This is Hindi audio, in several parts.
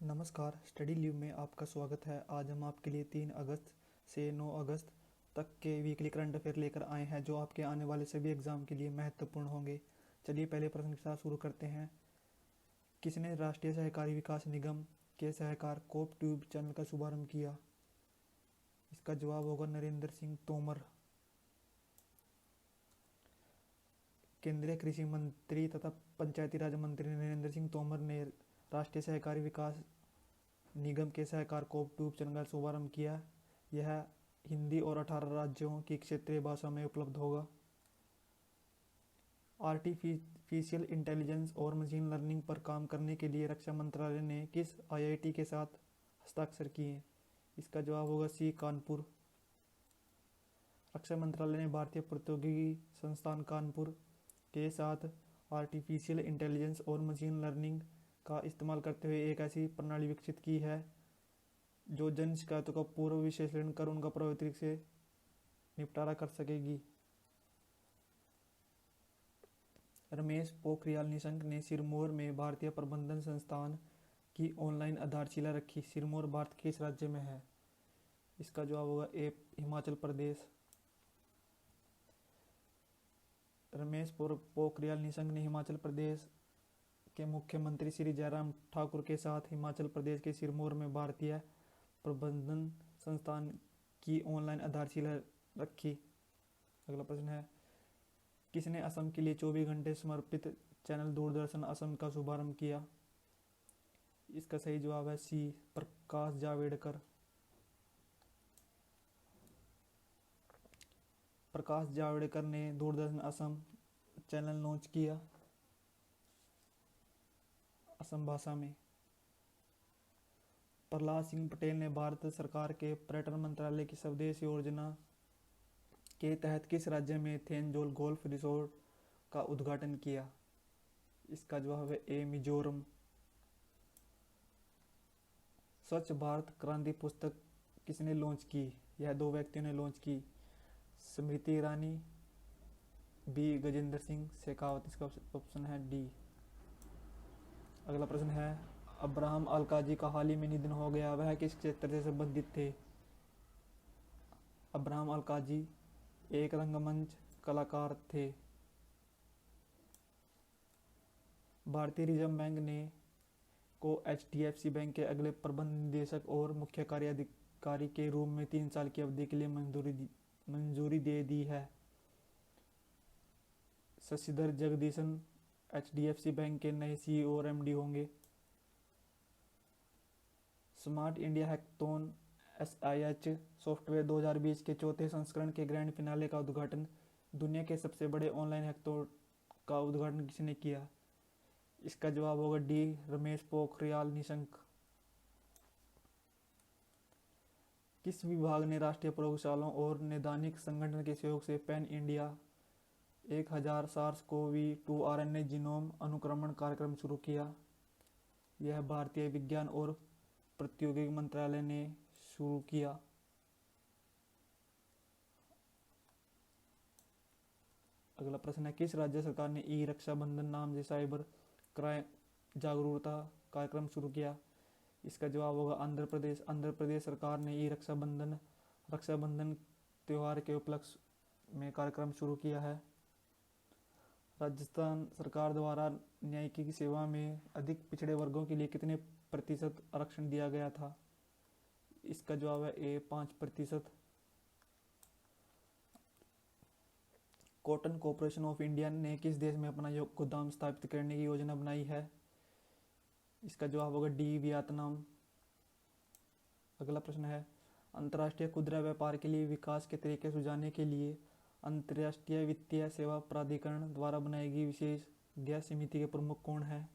नमस्कार, स्टडी लीव में आपका स्वागत है। आज हम आपके लिए 3 अगस्त से 9 अगस्त तक के वीकली करंट अफेयर लेकर आए हैं, जो आपके आने वाले सभी एग्जाम के लिए महत्वपूर्ण होंगे। चलिए पहले प्रश्न के साथ शुरू करते हैं। किसने राष्ट्रीय सहकारी विकास निगम के सहकार कोप ट्यूब चैनल का शुभारंभ किया? इसका जवाब होगा नरेंद्र सिंह तोमर। केंद्रीय कृषि मंत्री तथा पंचायती राज मंत्री नरेंद्र सिंह तोमर ने राष्ट्रीय सहकारी विकास निगम के सहकार कोप ट्यूब चैनल का शुभारंभ किया। यह हिंदी और 18 राज्यों की क्षेत्रीय भाषा में उपलब्ध होगा। आर्टिफिशियल इंटेलिजेंस और मशीन लर्निंग पर काम करने के लिए रक्षा मंत्रालय ने किस आईआईटी के साथ हस्ताक्षर किए? इसका जवाब होगा सी कानपुर। रक्षा मंत्रालय ने भारतीय प्रौद्योगिकी संस्थान कानपुर के साथ आर्टिफिशियल इंटेलिजेंस और मशीन लर्निंग का इस्तेमाल करते हुए एक ऐसी प्रणाली विकसित की है जो जन शिकायतों का पूर्व विश्लेषण कर उनका प्रभावी से निपटारा कर सकेगी। रमेश पोखरियाल निशंक ने सिरमौर में भारतीय प्रबंधन संस्थान की ऑनलाइन आधारशिला रखी। सिरमौर भारत के किस राज्य में है? इसका जवाब होगा ए हिमाचल प्रदेश। रमेश पोखरियाल निशंक ने हिमाचल प्रदेश के मुख्यमंत्री श्री जयराम ठाकुर के साथ हिमाचल प्रदेश के सिरमौर में भारतीय प्रबंधन संस्थान की ऑनलाइन आधारशिला रखी। अगला प्रश्न है, किसने असम के लिए 24 घंटे समर्पित चैनल दूरदर्शन असम का शुभारंभ किया? इसका सही जवाब है सी प्रकाश जावड़ेकर। प्रकाश जावड़ेकर ने दूरदर्शन असम चैनल लॉन्च किया असम भाषा में। प्रहलाद सिंह पटेल ने भारत सरकार के पर्यटन मंत्रालय की स्वदेश योजना के तहत किस राज्य में थेंजोल गोल्फ रिसोर्ट का उद्घाटन किया? इसका जवाब है ए मिजोरम। स्वच्छ भारत क्रांति पुस्तक किसने लॉन्च की? यह 2 व्यक्तियों ने लॉन्च की, स्मृति ईरानी, बी गजेंद्र सिंह शेखावत। इसका ऑप्शन है डी। अगला प्रश्न है, अब्राहम अलकाजी का हाल ही में निधन हो गया, वह किस क्षेत्र से संबंधित थे? अब्राहम अलकाजी एक रंगमंच कलाकार थे। भारतीय रिजर्व बैंक ने को एचडीएफसी बैंक के अगले प्रबंध निदेशक और मुख्य कार्यकारी के रूप में 3 साल की अवधि के लिए मंजूरी दे दी है। शशिधर जगदीशन एचडीएफसी बैंक के नए सीईओ और एमडी होंगे। स्मार्ट इंडिया हैकाथॉन एसआईएच सॉफ्टवेयर 2020 के चौथे संस्करण के ग्रैंड फिनाले का उद्घाटन दुनिया के सबसे बड़े ऑनलाइन हैकाथॉन का उद्घाटन किसने किया? इसका जवाब होगा डी रमेश पोखरियाल निशंक। किस विभाग ने राष्ट्रीय प्रयोगशालाओं और नैदानिक संगठन के सहयोग से पैन इंडिया 1000 सार्स-कोवी-2 आरएनए जीनोम अनुक्रमण कार्यक्रम शुरू किया? यह भारतीय विज्ञान और प्रौद्योगिकी मंत्रालय ने शुरू किया। अगला प्रश्न है, किस राज्य सरकार ने ई रक्षाबंधन नाम से साइबर क्राइम जागरूकता कार्यक्रम शुरू किया? इसका जवाब होगा आंध्र प्रदेश। आंध्र प्रदेश सरकार ने ई रक्षाबंधन त्यौहार के उपलक्ष्य में कार्यक्रम शुरू किया है। राजस्थान सरकार द्वारा न्यायिक सेवा में अधिक पिछड़े वर्गों के लिए कितने प्रतिशत आरक्षण दिया गया था? इसका जवाब है ए 5%। कॉटन कॉर्पोरेशन ऑफ इंडिया ने किस देश में अपना गोदाम स्थापित करने की योजना बनाई है? इसका जवाब होगा डी वियतनाम। अगला प्रश्न है, अंतर्राष्ट्रीय खुदरा व्यापार के लिए विकास के तरीके सुझाने के लिए अंतर्राष्ट्रीय वित्तीय सेवा प्राधिकरण द्वारा बनाई गई विशेषज्ञ समिति के प्रमुख कौन है?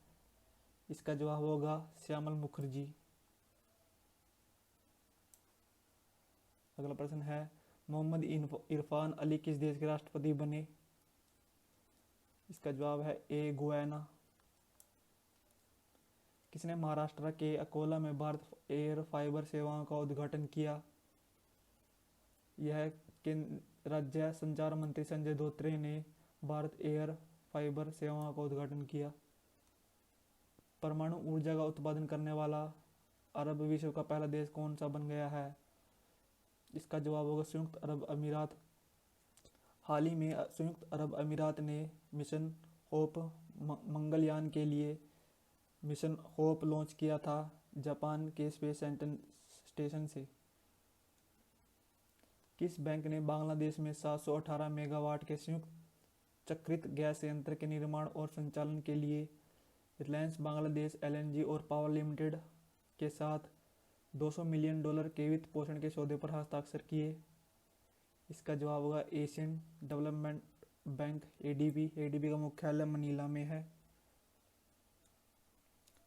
इसका जवाब होगा श्यामल मुखर्जी। अगला प्रश्न है, मोहम्मद इरफान अली किस देश के राष्ट्रपति बने? इसका जवाब है ए गुयाना। किसने महाराष्ट्र के अकोला में भारत एयर फाइबर सेवाओं का उद्घाटन किया? यह राज्य संचार मंत्री संजय धोत्रे ने भारत एयर फाइबर सेवाओं का उद्घाटन किया। परमाणु ऊर्जा का उत्पादन करने वाला अरब विश्व का पहला देश कौन सा बन गया है? इसका जवाब होगा संयुक्त अरब अमीरात। हाल ही में संयुक्त अरब अमीरात ने मिशन होप मंगलयान के लिए मिशन होप लॉन्च किया था जापान के स्पेस स्टेशन से। किस बैंक ने बांग्लादेश में 718 मेगावाट के संयुक्त चक्रित गैस संयंत्र के निर्माण और संचालन के लिए रिलायंस बांग्लादेश एलएनजी और पावर लिमिटेड के साथ $200 मिलियन के वित्त पोषण के सौदे पर हस्ताक्षर किए? इसका जवाब होगा Asian development bank ADB. ADB का मुख्यालय मनीला में है।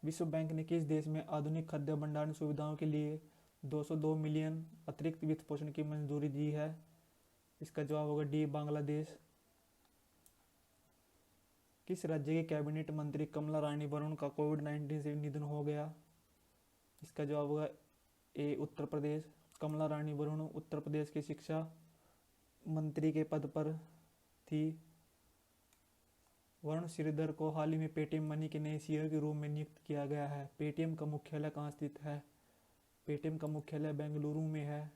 विश्व बैंक ने किस देश में आधुनिक खाद्य भंडारण सुविधाओं के लिए 202 मिलियन अतिरिक्त वित्त पोषण की मंजूरी दी है? इसका जवाब होगा डी, बांग्लादेश। किस राज्य के कैबिनेट मंत्री कमला रानी वरुण का कोविड-19 से निधन हो गया? इसका जवाब होगा ए, उत्तर प्रदेश। कमला रानी वरुण उत्तर प्रदेश की शिक्षा मंत्री के पद पर थी। वरुण श्रीधर को हाल ही में पेटीएम मनी के नए सीईओ के रूप में नियुक्त किया गया है। पेटीएम का मुख्यालय कहाँ स्थित है? पेटीएम का मुख्यालय बेंगलुरु में है।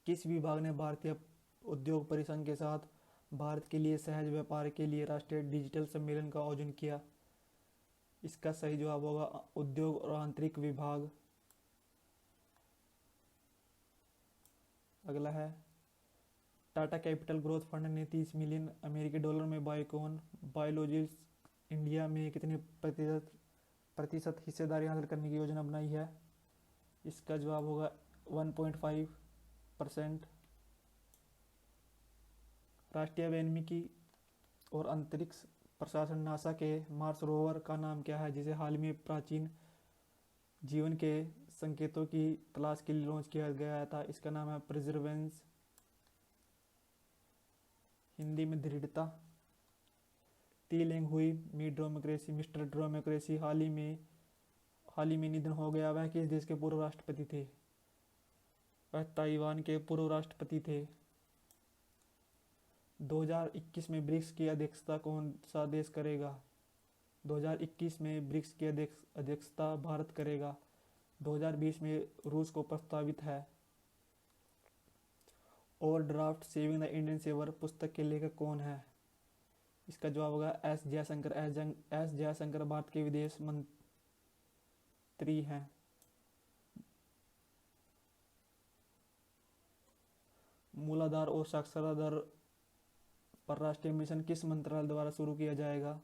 किस विभाग ने भारतीय उद्योग परिसंघ के साथ भारत के लिए सहज व्यापार के लिए राष्ट्रीय डिजिटल सम्मेलन का आयोजन किया? इसका सही जवाब होगा उद्योग और आंतरिक विभाग। अगला है टाटा कैपिटल ग्रोथ फंड ने $30 मिलियन में बायोकॉन बायोलॉजिक्स इंडिया में कितने प्रतिशत हिस्सेदारी हासिल करने की योजना बनाई है? इसका जवाब होगा 1.5%। राष्ट्रीय वानिकी और अंतरिक्ष प्रशासन नासा के मार्स रोवर का नाम क्या है, जिसे हाल में प्राचीन जीवन के संकेतों की तलाश के लिए लॉन्च किया गया था? इसका नाम है परसिवरेंस। हिंदी में दृढ़ता। ती लेंग हुई मिस्टर डेमोक्रेसी हाल ही में निधन हो गया। वह किस देश के पूर्व राष्ट्रपति थे? वह ताइवान के पूर्व राष्ट्रपति थे। 2021 में ब्रिक्स की अध्यक्षता कौन सा देश करेगा? 2021 में ब्रिक्स की अध्यक्षता भारत करेगा। 2020 में रूस को प्रस्तावित है। Overdraft saving the Indian saver पुस्तक के लेखक कौन है? इसका जवाब होगा एस जयशंकर भारत के विदेश मंत्री हैं। मूलाधार और साक्षरता दर पर राष्ट्रीय मिशन किस मंत्रालय द्वारा शुरू किया जाएगा?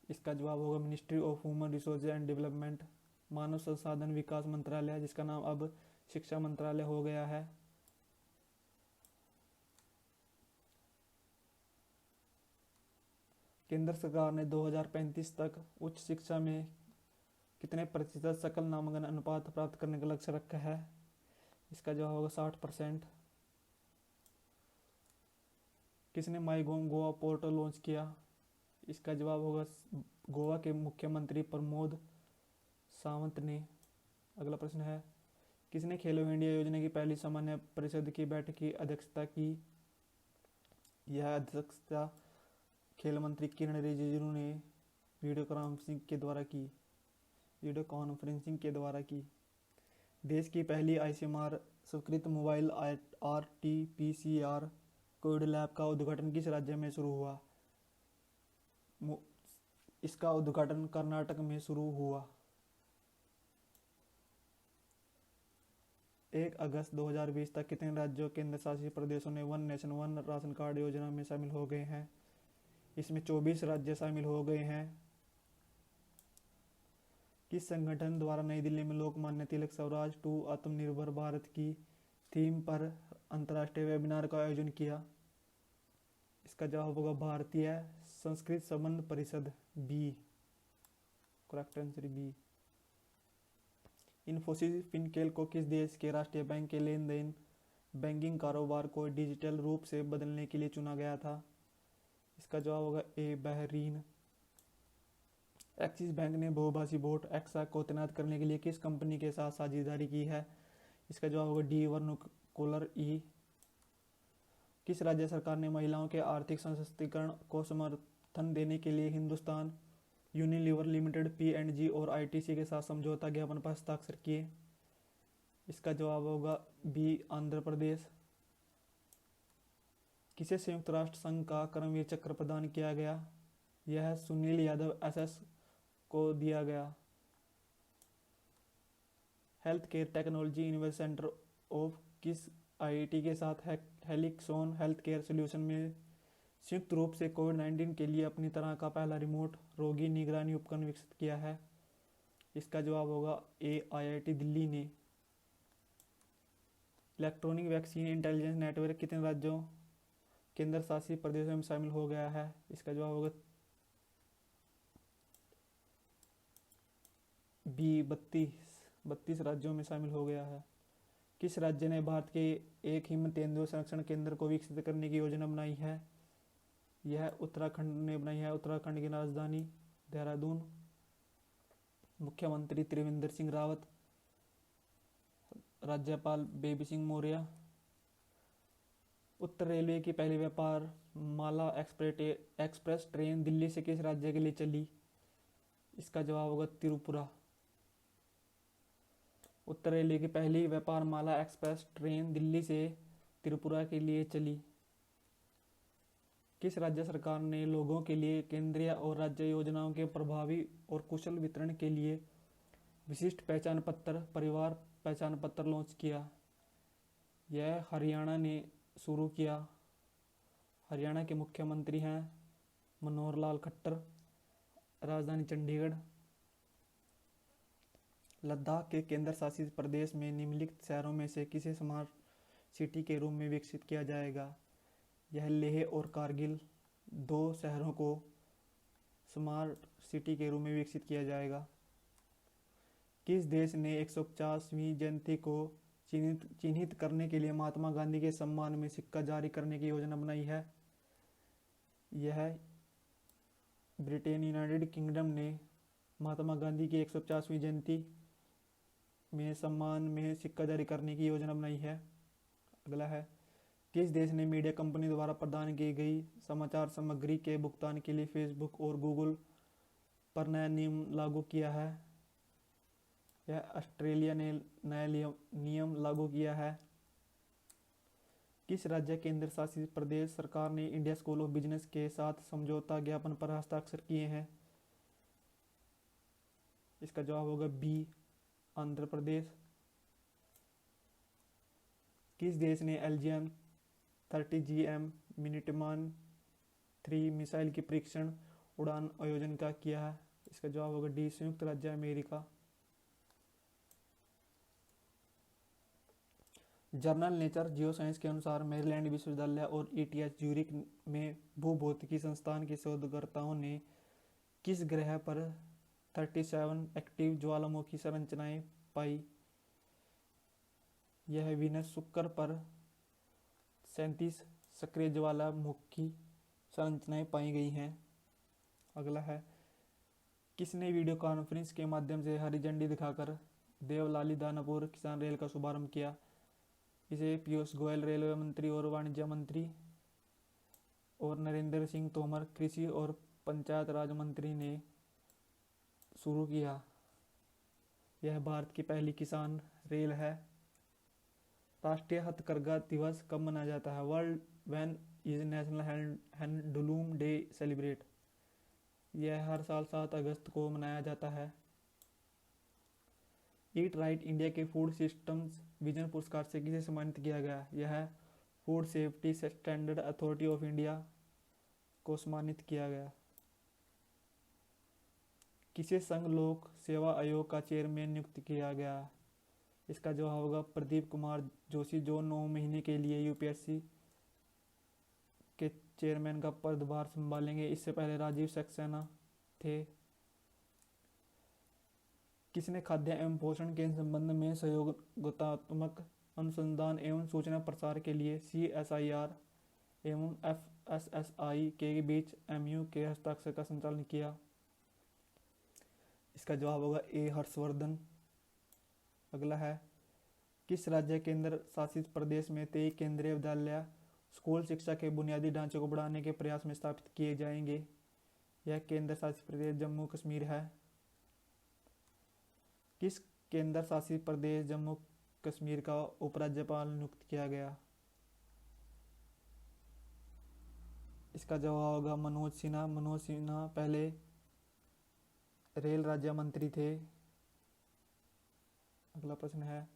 इसका जवाब होगा ministry of human resources and development, मानव संसाधन विकास मंत्रालय, जिसका नाम अब शिक्षा मंत्रालय हो गया है। केंद्र सरकार ने 2035 तक उच्च शिक्षा में कितने प्रतिशत सकल नामांकन अनुपात प्राप्त करने का लक्ष्य रखा है? इसका जवाब होगा 60%। किसने माई गोवा पोर्टल लॉन्च किया? इसका जवाब होगा गोवा के मुख्यमंत्री प्रमोद सावंत ने। अगला प्रश्न है किसने खेलो इंडिया योजना की पहली सामान्य परिषद की बैठक की अध्यक्षता की? यह अध्यक्षता खेल मंत्री किरण रिजिजू ने वीडियो कॉन्फ्रेंसिंग के द्वारा की। देश की पहली आईसीएमआर स्वीकृत मोबाइल आरटी-पीसीआर कोविड लैब का उद्घाटन किस राज्य में शुरू हुआ? इसका उद्घाटन कर्नाटक में शुरू हुआ। 1 अगस्त 2020 तक कितने राज्यों केंद्र शासित प्रदेशों ने one nation one ration card योजना में शामिल हो गए हैं? इसमें 24 राज्य शामिल हो गए हैं। किस संगठन द्वारा नई दिल्ली में लोकमान्य तिलक स्वराज टू आत्मनिर्भर भारत की थीम पर अंतर्राष्ट्रीय वेबिनार का आयोजन किया? इसका जवाब होगा भारतीय संस्कृत संबंध परिषद, B. Correct answer B. Infosys Finacle को किस देश के राष्ट्रीय बैंक के लेन देन बैंकिंग कारोबार को डिजिटल रूप से बदलने के लिए चुना गया था? इसका जवाब होगा ए, बहरीन। एक्सिस बैंक ने बहुभाषी वोट एक्सा को तैनात करने के लिए किस कंपनी के साथ साझेदारी की है? इसका जवाब होगा डी, वर्नाकुलर ई। किस राज्य सरकार ने महिलाओं के आर्थिक सशक्तिकरण को समर्थन समर्थन देने के लिए हिंदुस्तान यूनिलीवर लिमिटेड P&G और ITC के साथ समझौता ज्ञापन पर हस्ताक्षर किए? इसका जवाब होगा बी, आंध्र प्रदेश। किसे संयुक्त राष्ट्र संघ का कर्मवीर चक्र प्रदान किया गया? यह सुनील यादव SS को दिया गया। Health care technology innovation centre of किस IIT के साथ हेलिक्सोन हेल्थ केयर सोल्यूशन में संयुक्त रूप से कोविड-19 के लिए अपनी तरह का पहला रिमोट रोगी निगरानी उपकरण विकसित किया है? इसका जवाब होगा ए, IIT दिल्ली ने। इलेक्ट्रॉनिक वैक्सीन इंटेलिजेंस नेटवर्क कितने राज्यों केंद्र शासित प्रदेशों में शामिल हो गया है? इसका जवाब होगा बी, 32 राज्यों में शामिल हो गया है। किस राज्य ने भारत के एक हिम तेंदुआ संरक्षण केंद्र को विकसित करने की योजना बनाई है? यह उत्तराखंड ने बनाई है। उत्तराखंड की राजधानी देहरादून। मुख्यमंत्री त्रिवेंद्र सिंह रावत, राज्यपाल बेबी सिंह मौर्य। उत्तर रेलवे की पहली व्यापार माला एक्सप्रेस ट्रेन दिल्ली से किस राज्य के लिए चली? इसका जवाब होगा त्रिपुरा। उत्तर रेलवे की पहली व्यापार माला एक्सप्रेस ट्रेन दिल्ली से त्रिपुरा के लिए चली। किस राज्य सरकार ने लोगों के लिए केंद्रीय और राज्य योजनाओं के प्रभावी और कुशल वितरण के लिए विशिष्ट पहचान पत्र, परिवार पहचान पत्र लॉन्च किया? यह हरियाणा ने शुरू किया। हरियाणा के मुख्यमंत्री हैं मनोहर लाल खट्टर। राजधानी चंडीगढ़। लद्दाख के केंद्र शासित प्रदेश में निम्नलिखित शहरों में से किसे स्मार्ट सिटी के रूप में विकसित किया जाएगा? यह लेह और कारगिल, दो शहरों को स्मार्ट सिटी के रूप में विकसित किया जाएगा। किस देश ने 150वीं जयंती को चिन्हित करने के लिए महात्मा गांधी के सम्मान में सिक्का जारी करने की योजना बनाई है? यह ब्रिटेन, यूनाइटेड किंगडम ने महात्मा गांधी की 150वीं जयंती में सम्मान में सिक्का जारी करने की योजना बनाई है। अगला है, किस देश ने मीडिया कंपनी द्वारा प्रदान की गई समाचार सामग्री के भुगतान के लिए फेसबुक और गूगल पर नया नियम लागू किया है? यह ऑस्ट्रेलिया ने नया नियम लागू किया है। किस राज्य केंद्र शासित प्रदेश सरकार ने इंडिया स्कूल ऑफ बिजनेस के साथ समझौता ज्ञापन पर हस्ताक्षर किए हैं? इसका जवाब होगा बी, आंध्र प्रदेश। किस देश ने LGM-30 मिनिटमान 3 मिसाइल की परीक्षण उड़ान आयोजन का किया है? इसका जवाब होगा डी, संयुक्त राज्य अमेरिका। जर्नल नेचर जियोसाइंस के अनुसार मैरीलैंड विश्वविद्यालय और ETH ज्यूरिख में भूभौतिकी संस्थान के शोधकर्ताओं ने किस ग्रह पर 37 एक्टिव ज्वालामुखी संरचनाएं पाई? यह विनस, शुक्र पर 37 सक्रिय ज्वालामुखी संरचनाएं पाई गई हैं। अगला है, किसने वीडियो कॉन्फ्रेंस के माध्यम से हरी झंडी दिखाकर देवलाली दानापुर किसान रेल का शुभारंभ किया? इसे पीयूष गोयल रेलवे मंत्री और वाणिज्य मंत्री और नरेंद्र सिंह तोमर कृषि और पंचायत राज मंत्री ने शुरू किया। यह भारत की पहली किसान रेल है। राष्ट्रीय हथकरघा दिवस कब मनाया जाता है? World when is national handloom day celebrate? यह हर साल 7 अगस्त को मनाया जाता है। ईट राइट इंडिया के फूड सिस्टम्स विजन पुरस्कार से किसे सम्मानित किया गया? यह food safety standard authority of India को सम्मानित किया गया। किसे संघ लोक सेवा आयोग का चेयरमैन नियुक्त किया गया? इसका जवाब होगा प्रदीप कुमार जोशी, जो 9 महीने के लिए UPSC के चेयरमैन का पदभार संभालेंगे। इससे पहले राजीव सक्सेना थे। किसने खाद्य एवं पोषण के संबंध में सहयोगात्मक अनुसंधान एवं सूचना प्रसार के लिए CSIR एवं FSSAI के बीच MOU के हस्ताक्षर का संचालन किया? इसका जवाब होगा ए, हर्षवर्धन। अगला है, किस राज्य केंद्र शासित प्रदेश में 23 केंद्रीय विद्यालय स्कूल शिक्षा के बुनियादी ढांचे को बढ़ाने के प्रयास में स्थापित किए जाएंगे? यह केंद्र शासित प्रदेश जम्मू कश्मीर है। किस केंद्र शासित प्रदेश जम्मू कश्मीर का उपराज्यपाल नियुक्त किया गया? इसका जवाब होगा मनोज सिन्हा। मनोज सिन्हा पहले रेल राज्य मंत्री थे। अगला प्रश्न है,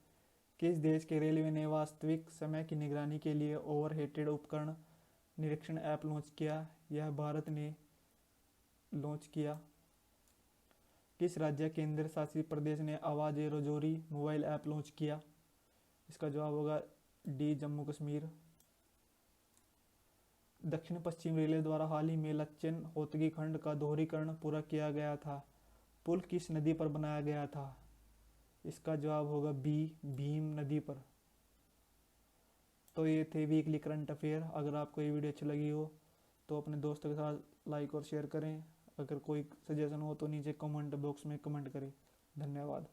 किस देश के रेलवे ने वास्तविक समय की निगरानी के लिए ओवरहेडेड उपकरण निरीक्षण ऐप लॉन्च किया? यह भारत ने लॉन्च किया। किस राज्य केंद्र शासित प्रदेश ने आवाज़ ए रजौरी मोबाइल ऐप लॉन्च किया? इसका जवाब होगा डी, जम्मू कश्मीर। दक्षिण पश्चिम रेलवे द्वारा हाल ही में लच्चेन होतगी खंड का दोहरीकरण पूरा किया गया था। पुल किस नदी पर बनाया गया था? इसका जवाब होगा बी, भीम नदी पर। तो ये थे वीकली करंट अफेयर। अगर आपको ये वीडियो अच्छी लगी हो तो अपने दोस्तों के साथ लाइक और शेयर करें। अगर कोई सजेशन हो तो नीचे कमेंट बॉक्स में कमेंट करें। धन्यवाद।